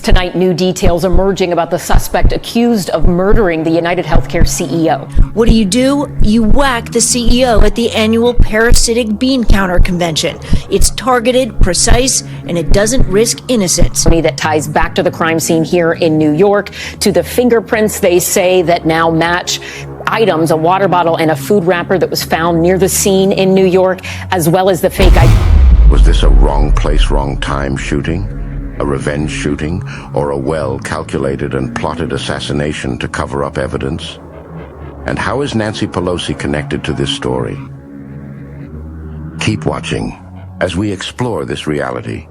Tonight, new details emerging about the suspect accused of murdering the UnitedHealthcare CEO. What do? You whack the CEO at the annual parasitic bean counter convention. It's targeted, precise, and it doesn't risk innocence. That ties back to the crime scene here in New York, to the fingerprints they say that now match items, a water bottle and a food wrapper that was found near the scene in New York, as well as the fake ID. Was this a wrong place, wrong time shooting? A revenge shooting? Or a well-calculated and plotted assassination to cover up evidence? And how is Nancy Pelosi connected to this story? Keep watching as we explore this reality.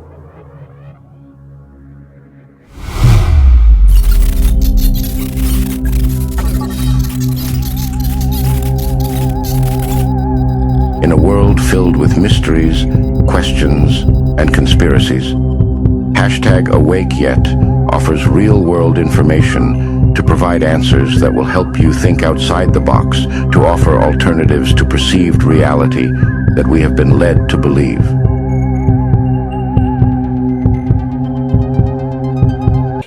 In a world filled with mysteries, questions, and conspiracies, #AwakeYet offers real-world information to provide answers that will help you think outside the box, to offer alternatives to perceived reality that we have been led to believe.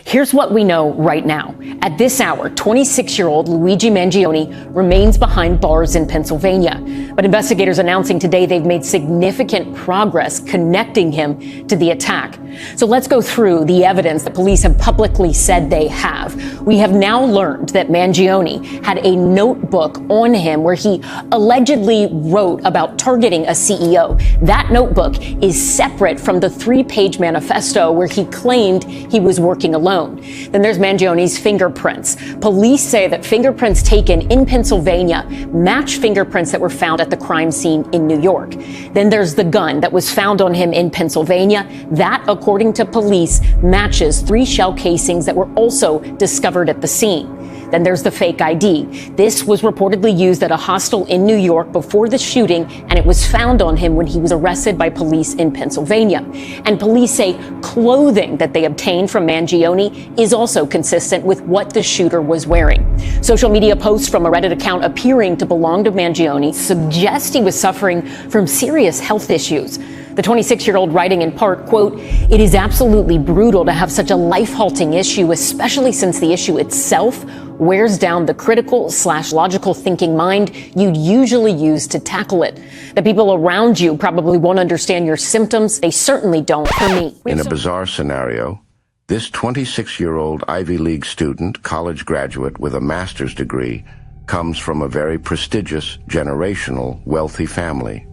Here's what we know right now. At this hour, 26-year-old Luigi Mangione remains behind bars in Pennsylvania. But investigators announcing today they've made significant progress connecting him to the attack. So let's go through the evidence that police have publicly said they have. We have now learned that Mangione had a notebook on him where he allegedly wrote about targeting a CEO. That notebook is separate from the 3-page manifesto where he claimed he was working alone. Then there's Mangione's fingerprints. Police say that fingerprints taken in Pennsylvania match fingerprints that were found at the crime scene in New York. Then there's the gun that was found on him in Pennsylvania. That, according to police, matches 3 shell casings that were also discovered at the scene. Then there's the fake ID. This was reportedly used at a hostel in New York before the shooting, and it was found on him when he was arrested by police in Pennsylvania. And police say clothing that they obtained from Mangione is also consistent with what the shooter was wearing. Social media posts from a Reddit account appearing to belong to Mangione suggest he was suffering from serious health issues. The 26-year-old writing in part, quote, "It is absolutely brutal to have such a life-halting issue, especially since the issue itself wears down the critical/logical thinking mind you'd usually use to tackle it. The people around you probably won't understand your symptoms. They certainly don't for me." In a bizarre scenario, this 26-year-old Ivy League student, college graduate with a master's degree, comes from a very prestigious, generational, wealthy family.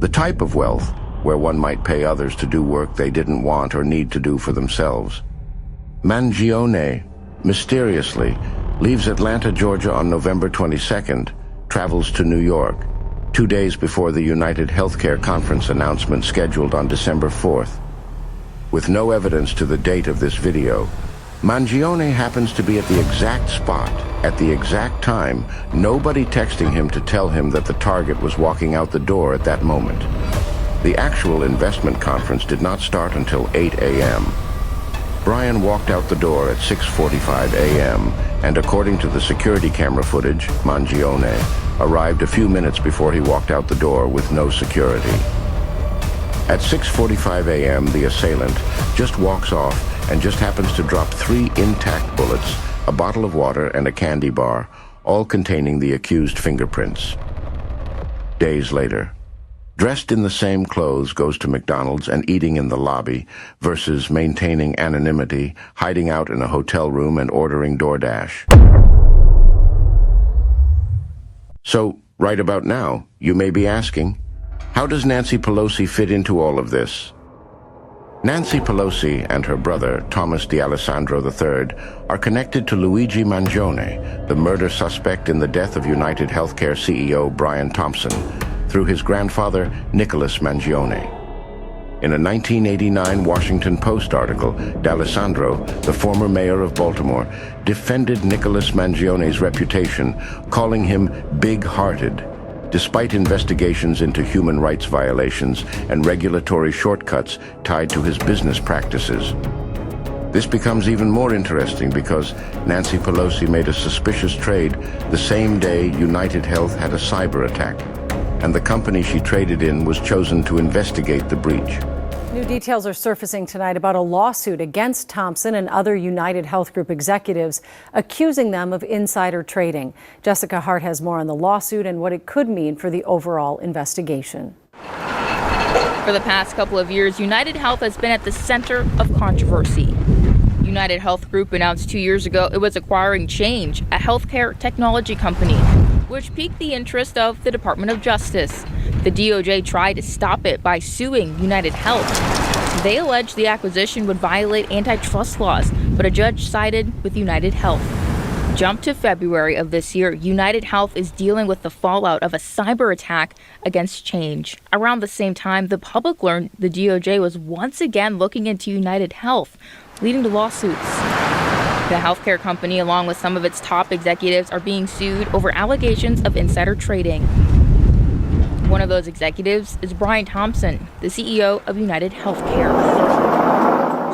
The type of wealth where one might pay others to do work they didn't want or need to do for themselves. Mangione mysteriously leaves Atlanta, Georgia on November 22nd, travels to New York, 2 days before the UnitedHealthcare conference announcement scheduled on December 4th. With no evidence to the date of this video, Mangione happens to be at the exact spot, at the exact time, nobody texting him to tell him that the target was walking out the door at that moment. The actual investment conference did not start until 8 a.m. Brian walked out the door at 6:45 a.m., and according to the security camera footage, Mangione arrived a few minutes before he walked out the door with no security. At 6:45 a.m., the assailant just walks off and just happens to drop 3 intact bullets, a bottle of water, and a candy bar, all containing the accused fingerprints. Days later, dressed in the same clothes, goes to McDonald's and eating in the lobby versus maintaining anonymity, hiding out in a hotel room and ordering DoorDash. So, right about now, you may be asking, how does Nancy Pelosi fit into all of this? Nancy Pelosi and her brother, Thomas D'Alessandro III, are connected to Luigi Mangione, the murder suspect in the death of UnitedHealthcare CEO Brian Thompson, through his grandfather, Nicholas Mangione. In a 1989 Washington Post article, D'Alessandro, the former mayor of Baltimore, defended Nicholas Mangione's reputation, calling him big-hearted, despite investigations into human rights violations and regulatory shortcuts tied to his business practices. This becomes even more interesting because Nancy Pelosi made a suspicious trade the same day UnitedHealth had a cyber attack, and the company she traded in was chosen to investigate the breach. New details are surfacing tonight about a lawsuit against Thompson and other United Health Group executives, accusing them of insider trading. Jessica Hart has more on the lawsuit and what it could mean for the overall investigation. For the past couple of years, United Health has been at the center of controversy. United Health Group announced 2 years ago it was acquiring Change, a healthcare technology company, which piqued the interest of the Department of Justice. The DOJ tried to stop it by suing United Health. They alleged the acquisition would violate antitrust laws, but a judge sided with United Health. Jump to February of this year, United Health is dealing with the fallout of a cyber attack against Change. Around the same time, the public learned the DOJ was once again looking into United Health, leading to lawsuits. The healthcare company, along with some of its top executives, are being sued over allegations of insider trading. One of those executives is Brian Thompson, the CEO of UnitedHealthcare.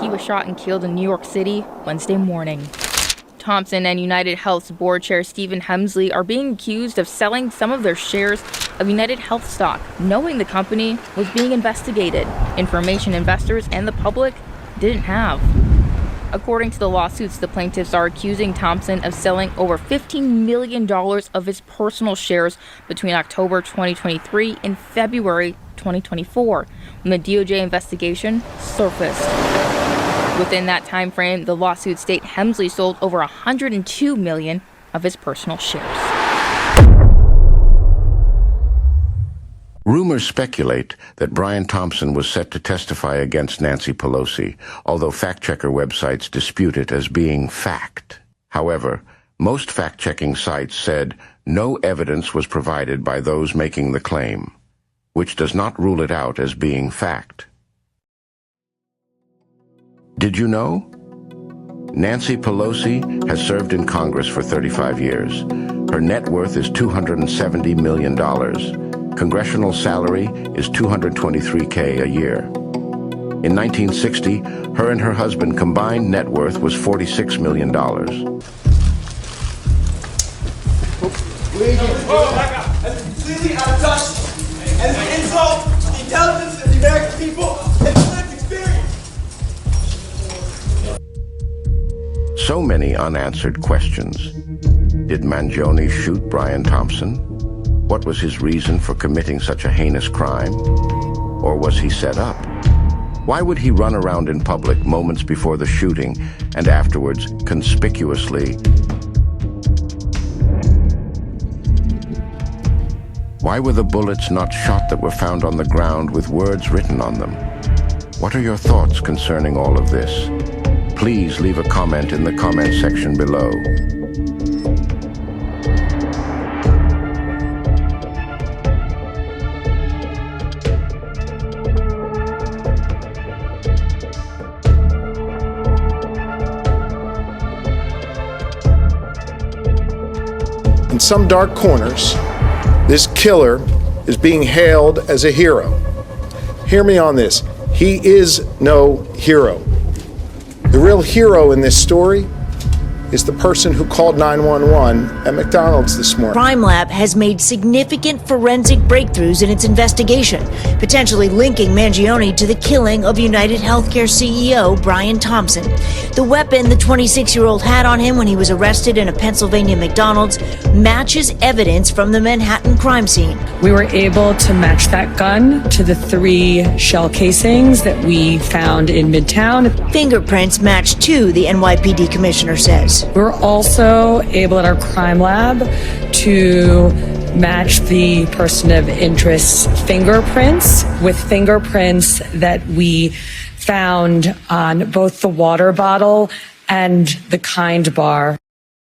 He was shot and killed in New York City Wednesday morning. Thompson and United Health's board chair Stephen Hemsley are being accused of selling some of their shares of United Health stock, knowing the company was being investigated, information investors and the public didn't have. According to the lawsuits, the plaintiffs are accusing Thompson of selling over $15 million of his personal shares between October 2023 and February 2024, when the DOJ investigation surfaced. Within that time frame, the lawsuits state Hemsley sold over $102 million of his personal shares. Rumors speculate that Brian Thompson was set to testify against Nancy Pelosi, although fact-checker websites dispute it as being fact. However, most fact-checking sites said no evidence was provided by those making the claim, which does not rule it out as being fact. Did you know? Nancy Pelosi has served in Congress for 35 years. Her net worth is $270 million. Congressional salary is $223K a year. In 1960, her and her husband combined net worth was $46 million. That's completely out of touch, and it's an insult to the intelligence of the American people and the lived experience. So many unanswered questions. Did Mangione shoot Brian Thompson? What was his reason for committing such a heinous crime? Or was he set up? Why would he run around in public moments before the shooting and afterwards conspicuously? Why were the bullets not shot that were found on the ground with words written on them? What are your thoughts concerning all of this? Please leave a comment in the comment section below. In some dark corners, this killer is being hailed as a hero. Hear me on this. He is no hero. The real hero in this story is the person who called 911 at McDonald's this morning. Crime Lab has made significant forensic breakthroughs in its investigation, potentially linking Mangione to the killing of UnitedHealthcare CEO Brian Thompson. The weapon the 26-year-old had on him when he was arrested in a Pennsylvania McDonald's matches evidence from the Manhattan crime scene. We were able to match that gun to the 3 shell casings that we found in Midtown. Fingerprints match too, the NYPD commissioner says. We're also able at our crime lab to match the person of interest's fingerprints with fingerprints that we found on both the water bottle and the Kind bar.